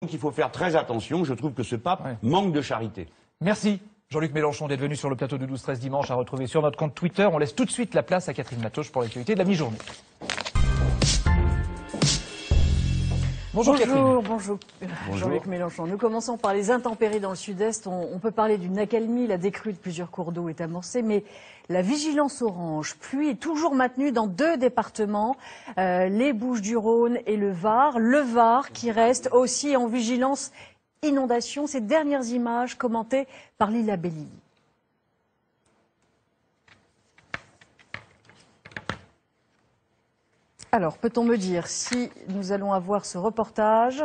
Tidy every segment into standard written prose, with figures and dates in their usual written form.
Donc il faut faire très attention. Je trouve que ce pape manque de charité. Merci Jean-Luc Mélenchon d'être venu sur le plateau de 12-13 dimanche, à retrouver sur notre compte Twitter. On laisse tout de suite la place à Catherine Matoche pour l'actualité de la mi-journée. Bonjour Catherine. Bonjour Jean-Luc Mélenchon. Nous commençons par les intempéries dans le sud-est. On peut parler d'une accalmie, la décrue de plusieurs cours d'eau est amorcée, mais la vigilance orange, pluie, est toujours maintenue dans 2 départements, les Bouches-du-Rhône et le Var. Le Var qui reste aussi en vigilance inondation. Ces dernières images commentées par Lila Belli. Alors, peut-on me dire si nous allons avoir ce reportage?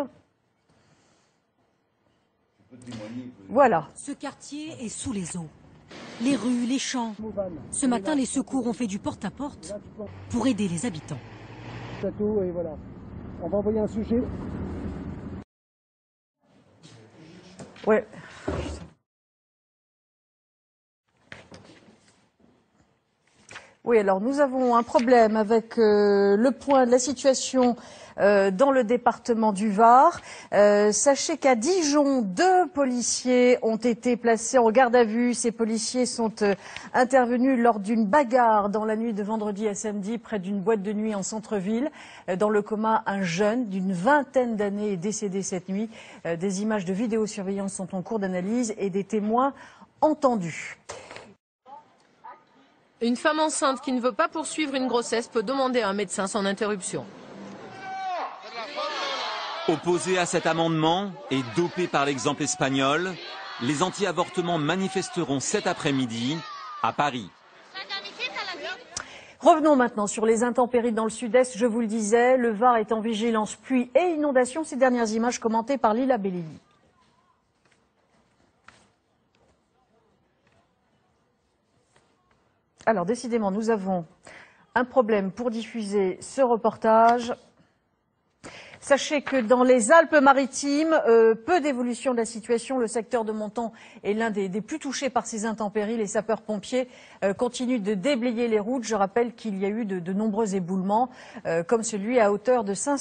Voilà. Ce quartier est sous les eaux. Les rues, les champs. Ce matin, les secours ont fait du porte-à-porte pour aider les habitants. Et voilà. On va envoyer un sujet. Ouais. Oui, alors nous avons un problème avec le point de la situation dans le département du Var. Sachez qu'à Dijon, 2 policiers ont été placés en garde à vue. Ces policiers sont intervenus lors d'une bagarre dans la nuit de vendredi à samedi près d'une boîte de nuit en centre-ville. Dans le coma, un jeune d'une 20aine d'années est décédé cette nuit. Des images de vidéosurveillance sont en cours d'analyse et des témoins entendus. Une femme enceinte qui ne veut pas poursuivre une grossesse peut demander à un médecin son interruption. Opposés à cet amendement et dopés par l'exemple espagnol, les anti-avortements manifesteront cet après-midi à Paris. Revenons maintenant sur les intempéries dans le sud-est. Je vous le disais, le Var est en vigilance pluie et inondation. Ces dernières images commentées par Lila Belli. Alors, décidément, nous avons un problème pour diffuser ce reportage. Sachez que dans les Alpes-Maritimes, peu d'évolution de la situation. Le secteur de Monton est l'un des plus touchés par ces intempéries. Les sapeurs-pompiers continuent de déblayer les routes. Je rappelle qu'il y a eu de nombreux éboulements, comme celui à hauteur de 500.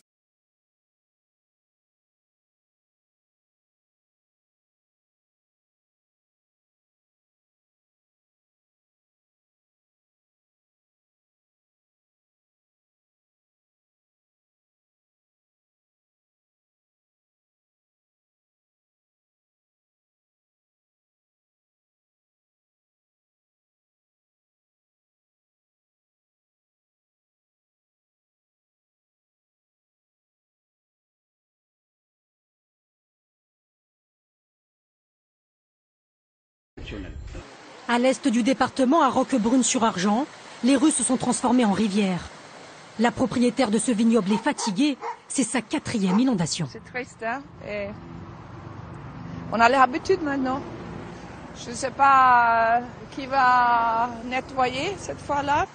À l'est du département, à Roquebrune-sur-Argent, les rues se sont transformées en rivières. La propriétaire de ce vignoble est fatiguée, c'est sa 4e inondation. C'est triste, hein? Et on a l'habitude maintenant. Je ne sais pas qui va nettoyer cette fois-là.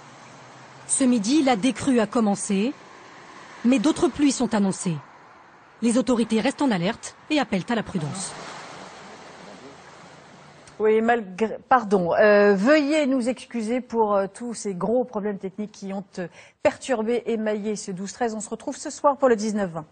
Ce midi, la décrue a commencé, mais d'autres pluies sont annoncées. Les autorités restent en alerte et appellent à la prudence. Oui, pardon. Veuillez nous excuser pour tous ces gros problèmes techniques qui ont perturbé, émaillé ce 12-13. On se retrouve ce soir pour le 19-20.